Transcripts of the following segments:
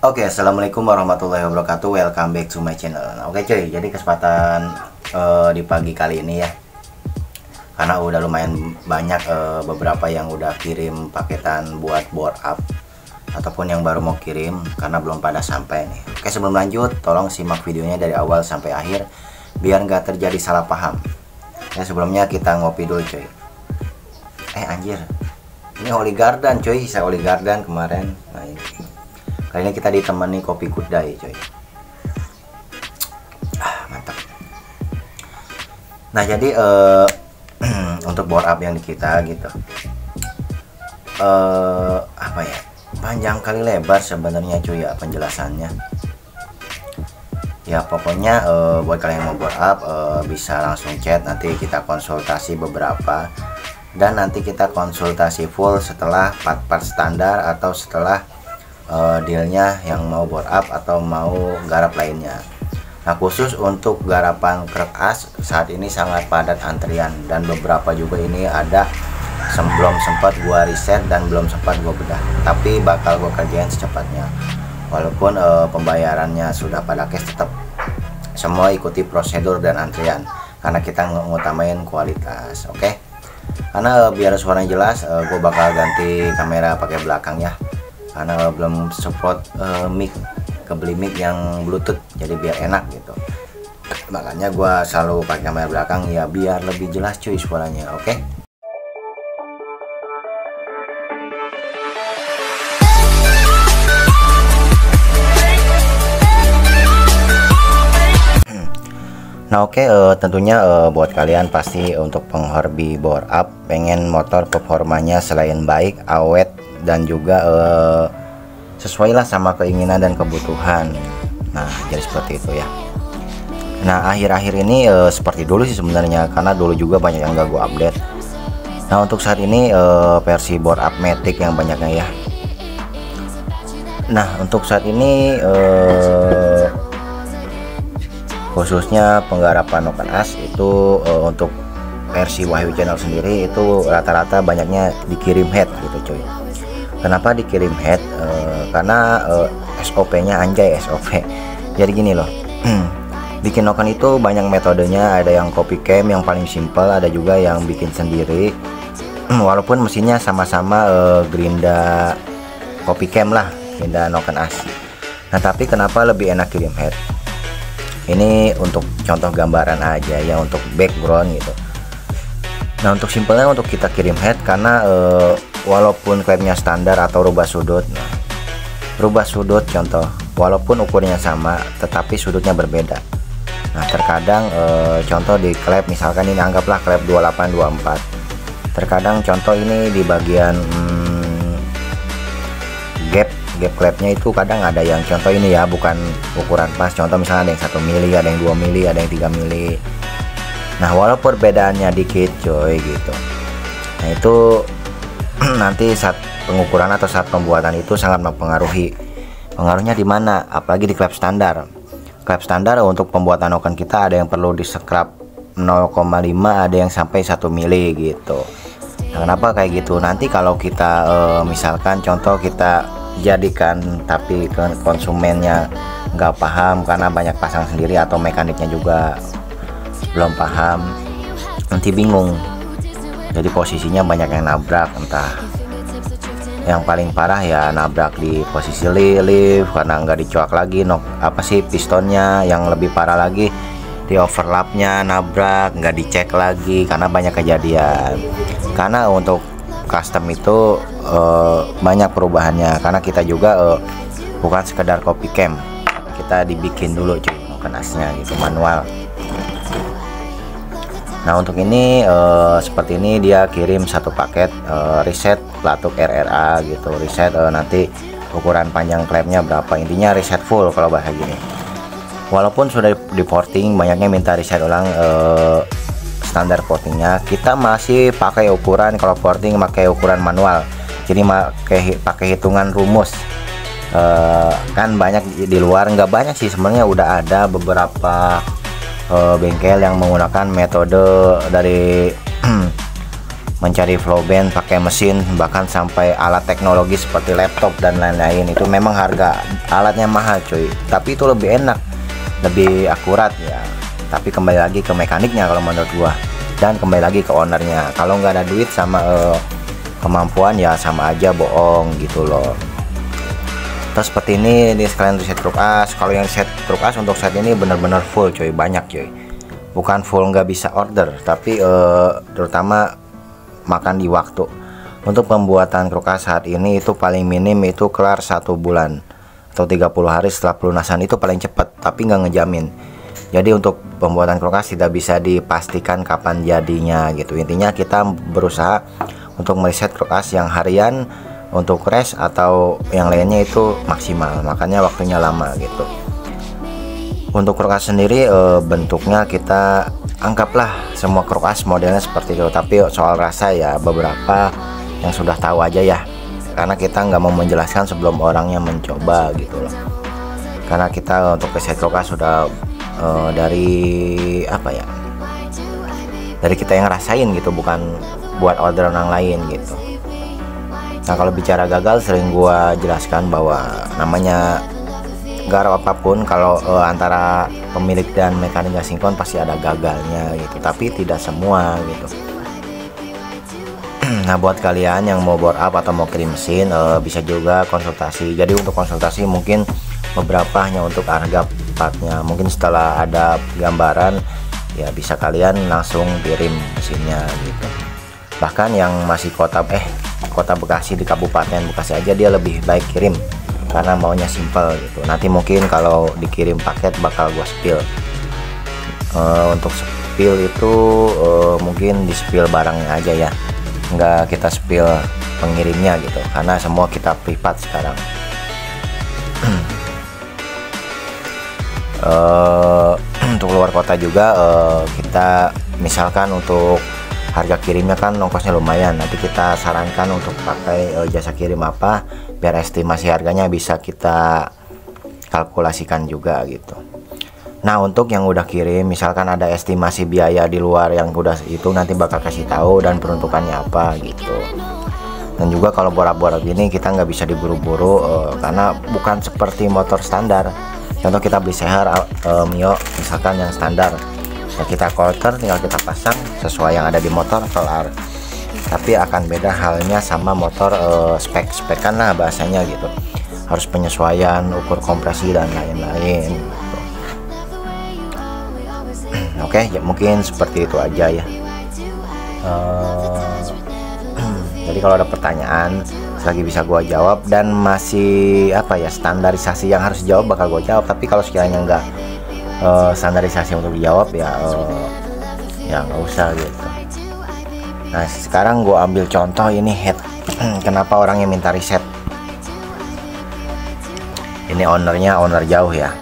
Oke, assalamualaikum warahmatullahi wabarakatuh. Welcome back to my channel. Nah, oke cuy, jadi kesempatan di pagi kali ini ya, karena udah lumayan banyak beberapa yang udah kirim paketan buat bore up ataupun yang baru mau kirim karena belum pada sampai nih. Oke, sebelum lanjut, tolong simak videonya dari awal sampai akhir biar nggak terjadi salah paham. Ya, sebelumnya kita ngopi dulu cuy. Anjir, ini Holy Garden cuy, saya Holy Garden kemarin. Nah, ini kali ini kita ditemani kopi Good Day coy. Mantap. Nah, jadi untuk bore up yang di kita gitu, apa ya, panjang kali lebar sebenarnya cuy ya penjelasannya. Ya pokoknya buat kalian yang mau bore up bisa langsung chat, nanti kita konsultasi beberapa, dan nanti kita konsultasi full setelah part-part standar atau setelah dealnya yang mau bore up atau mau garap lainnya. Nah, khusus untuk garapan krek as saat ini sangat padat antrian, dan beberapa juga ini ada belum sempat gua riset dan belum sempat gua bedah, tapi bakal gua kerjain secepatnya. Walaupun pembayarannya sudah pada cash, tetap semua ikuti prosedur dan antrian karena kita ngutamain kualitas. Oke, karena biar suaranya jelas, gue bakal ganti kamera pakai belakang ya, karena belum support mic, kebeli mic yang bluetooth, jadi biar enak gitu. Makanya gue selalu pakai kamera belakang ya biar lebih jelas cuy suaranya. Oke. Nah, oke, tentunya buat kalian pasti untuk penghobi bore up pengen motor performanya selain baik, awet, dan juga sesuai lah sama keinginan dan kebutuhan. Nah, jadi seperti itu ya. Nah, akhir-akhir ini seperti dulu sih sebenarnya, karena dulu juga banyak yang gak gue update. Nah, untuk saat ini versi bore up Matic yang banyaknya ya. Nah, untuk saat ini khususnya penggarapan Noken As itu untuk versi Wahyu Channel sendiri itu rata-rata banyaknya dikirim head gitu cuy. Kenapa dikirim head? Karena SOP-nya anjay SOP. Jadi gini loh, bikin Noken itu banyak metodenya, ada yang copy cam yang paling simple, ada juga yang bikin sendiri. Walaupun mesinnya sama-sama Gerinda copy cam lah, Gerinda Noken As. Nah, tapi kenapa lebih enak kirim head? Ini untuk contoh gambaran aja ya, untuk background gitu. Nah, untuk simpelnya untuk kita kirim head karena walaupun klepnya standar atau rubah sudut, nah, rubah sudut contoh, walaupun ukurannya sama tetapi sudutnya berbeda. Nah, terkadang contoh di klep misalkan ini anggaplah klep 2824, terkadang contoh ini di bagian gap klepnya itu kadang ada yang contoh ini ya bukan ukuran pas, contoh misalnya ada yang 1 mili, ada yang 2 mili, ada yang 3 mili. Nah, walaupun perbedaannya dikit coy gitu, nah itu nanti saat pengukuran atau saat pembuatan itu sangat mempengaruhi. Pengaruhnya di mana? Apalagi di klep standar. Klep standar untuk pembuatan Noken kita ada yang perlu di scrap 0,5, ada yang sampai 1 mili gitu. Nah, kenapa kayak gitu? Nanti kalau kita misalkan contoh kita jadikan tapi konsumennya nggak paham karena banyak pasang sendiri atau mekaniknya juga belum paham, nanti bingung. Jadi posisinya banyak yang nabrak, entah yang paling parah ya nabrak di posisi lift karena nggak dicoak lagi pistonnya, yang lebih parah lagi di overlapnya nabrak nggak dicek lagi karena banyak kejadian. Karena untuk custom itu banyak perubahannya, karena kita juga bukan sekedar copy cam, kita dibikin dulu cuy Noken As-nya gitu manual. Nah, untuk ini seperti ini dia kirim satu paket reset pelatuk RRA gitu, reset nanti ukuran panjang klepnya berapa, intinya reset full kalau bahasa gini. Walaupun sudah di porting, banyaknya minta reset ulang standar portingnya, kita masih pakai ukuran, kalau porting pakai ukuran manual, jadi pakai hitungan rumus. Kan banyak di luar, nggak banyak sih sebenarnya, udah ada beberapa bengkel yang menggunakan metode dari mencari flow band pakai mesin, bahkan sampai alat teknologi seperti laptop dan lain-lain. Itu memang harga alatnya mahal cuy, tapi itu lebih enak, lebih akurat ya. Tapi kembali lagi ke mekaniknya kalau menurut gua, dan kembali lagi ke ownernya. Kalau nggak ada duit sama kemampuan ya sama aja bohong gitu loh. Terus seperti ini sekalian reset truk as. Kalau yang set truk as untuk set ini bener-bener full cuy, banyak cuy, bukan full nggak bisa order, tapi terutama makan di waktu. Untuk pembuatan truk as saat ini itu paling minim itu kelar 1 bulan atau 30 hari setelah pelunasan, itu paling cepat, tapi nggak ngejamin. Jadi untuk pembuatan truk as tidak bisa dipastikan kapan jadinya gitu. Intinya kita berusaha untuk meriset truk as yang harian untuk crash atau yang lainnya itu maksimal, makanya waktunya lama gitu. Untuk truk as sendiri bentuknya kita anggaplah semua truk as modelnya seperti itu, tapi soal rasa ya beberapa yang sudah tahu aja ya, karena kita nggak mau menjelaskan sebelum orangnya mencoba gitu loh. Karena kita untuk reset truk as sudah dari apa ya, dari kita yang ngerasain gitu, bukan buat order orang lain gitu. Nah kalau bicara gagal, sering gua jelaskan bahwa namanya garap apapun, kalau antara pemilik dan mekanik nggak sinkron pasti ada gagalnya gitu, tapi tidak semua gitu. Nah buat kalian yang mau bore up atau mau kirim mesin, bisa juga konsultasi. Jadi untuk konsultasi mungkin beberapa hanya untuk harga partnya, mungkin setelah ada gambaran ya bisa kalian langsung kirim mesinnya gitu. Bahkan yang masih kota Bekasi, di Kabupaten Bekasi aja dia lebih baik kirim, karena maunya simple gitu. Nanti mungkin kalau dikirim paket bakal gua spill. Untuk spill itu mungkin di spill barangnya aja ya, nggak kita spill pengirimnya gitu, karena semua kita privat sekarang. Untuk luar kota juga kita misalkan untuk harga kirimnya kan ongkosnya lumayan, nanti kita sarankan untuk pakai jasa kirim apa, biar estimasi harganya bisa kita kalkulasikan juga gitu. Nah untuk yang udah kirim, misalkan ada estimasi biaya di luar yang udah itu, nanti bakal kasih tahu dan peruntukannya apa gitu. Dan juga kalau borak-borak gini kita nggak bisa diburu-buru, karena bukan seperti motor standar. Contoh kita beli seher Mio misalkan yang standar, ya kita quarter tinggal kita pasang sesuai yang ada di motor, kelar. Tapi akan beda halnya sama motor spek-spekan lah bahasanya gitu, harus penyesuaian ukur kompresi dan lain-lain gitu. Oke ya mungkin seperti itu aja ya. Jadi kalau ada pertanyaan selagi bisa gua jawab, dan masih apa ya, standarisasi yang harus jawab bakal gua jawab. Tapi kalau sekiranya enggak standarisasi untuk dijawab ya nggak usah gitu. Nah sekarang gue ambil contoh ini head. Kenapa orangnya minta reset? Ini ownernya owner jauh ya.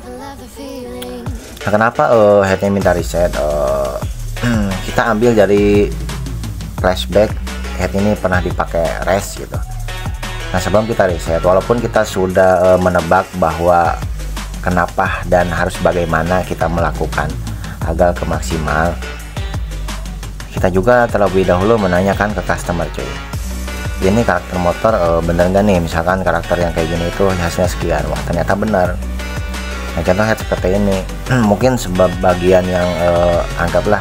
Nah kenapa headnya minta reset? Kita ambil dari flashback, head ini pernah dipakai race gitu. Nah sebelum kita reset, walaupun kita sudah menebak bahwa kenapa dan harus bagaimana kita melakukan agar ke maksimal, kita juga terlebih dahulu menanyakan ke customer cuy, ini karakter motor bener nggak nih, misalkan karakter yang kayak gini itu hasilnya sekian, wah ternyata benar. Nah contoh head seperti ini mungkin sebab bagian yang anggaplah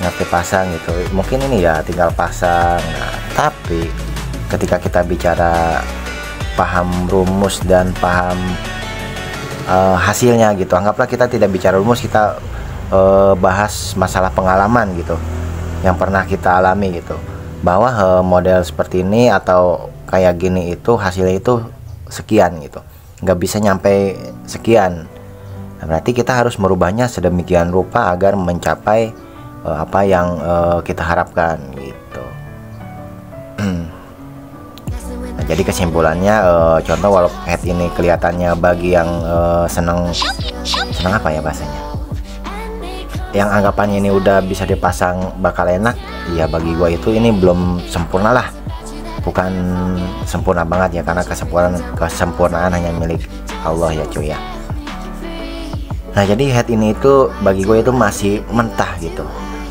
ngerti pasang gitu, mungkin ini ya tinggal pasang. Nah tapi ketika kita bicara paham rumus dan paham hasilnya gitu, anggaplah kita tidak bicara rumus, kita bahas masalah pengalaman gitu yang pernah kita alami gitu, bahwa model seperti ini atau kayak gini itu hasilnya itu sekian gitu, nggak bisa nyampe sekian. Nah, berarti kita harus merubahnya sedemikian rupa agar mencapai apa yang kita harapkan gitu. Nah, jadi kesimpulannya contoh walau head ini kelihatannya bagi yang seneng apa ya bahasanya, yang anggapannya ini udah bisa dipasang bakal enak, ya bagi gua itu ini belum sempurna lah, bukan sempurna banget ya, karena kesempurnaan hanya milik Allah ya cuy ya. Nah jadi head ini itu bagi gue itu masih mentah gitu,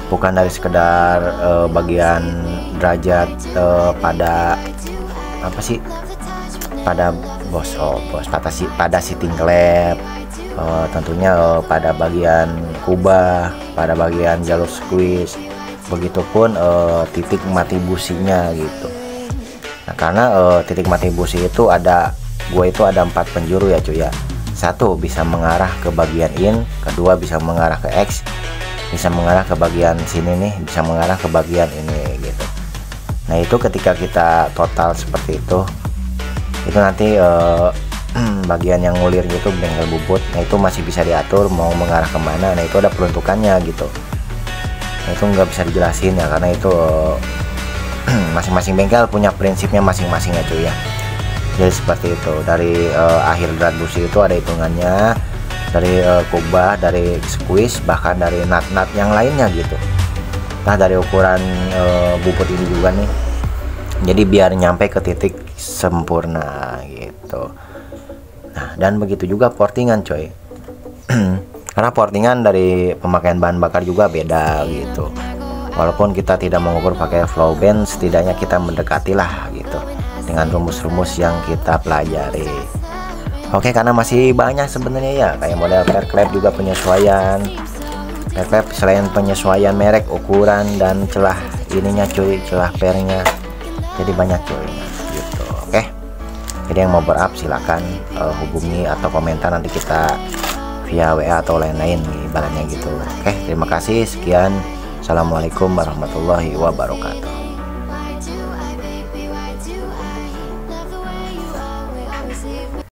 bukan dari sekedar bagian derajat pada apa sih, pada bos pada sitting klep, tentunya pada bagian kubah, pada bagian jalur squeeze, begitupun titik mati businya gitu. Nah, karena titik mati busi itu ada 4 penjuru ya cuy ya. Satu bisa mengarah ke bagian in, kedua bisa mengarah ke X, bisa mengarah ke bagian sini nih, bisa mengarah ke bagian ini gitu. Nah itu ketika kita total seperti itu nanti bagian yang ngulirnya itu bengkel bubut, nah itu masih bisa diatur mau mengarah kemana. Nah itu ada peruntukannya gitu. Nah itu nggak bisa dijelasin ya, karena itu masing-masing bengkel punya prinsipnya masing-masing ya cuy ya. Jadi seperti itu, dari akhir berat busi itu ada hitungannya, dari kubah, dari squeeze, bahkan dari nut-nut yang lainnya gitu. Nah dari ukuran bubut ini juga nih, jadi biar nyampe ke titik sempurna gitu. Nah dan begitu juga portingan coy. Karena portingan dari pemakaian bahan bakar juga beda gitu. Walaupun kita tidak mengukur pakai flow band, setidaknya kita mendekati lah gitu dengan rumus-rumus yang kita pelajari. Oke, karena masih banyak sebenarnya ya, kayak model fair clap juga penyesuaian. Fair clap selain penyesuaian merek, ukuran dan celah ininya cuy, celah pernya. Jadi banyak cuy gitu. Oke. Jadi yang mau berup silakan hubungi atau komentar, nanti kita via WA atau lain-lain ibaratnya gitu. Oke, terima kasih, sekian. Assalamualaikum warahmatullahi wabarakatuh.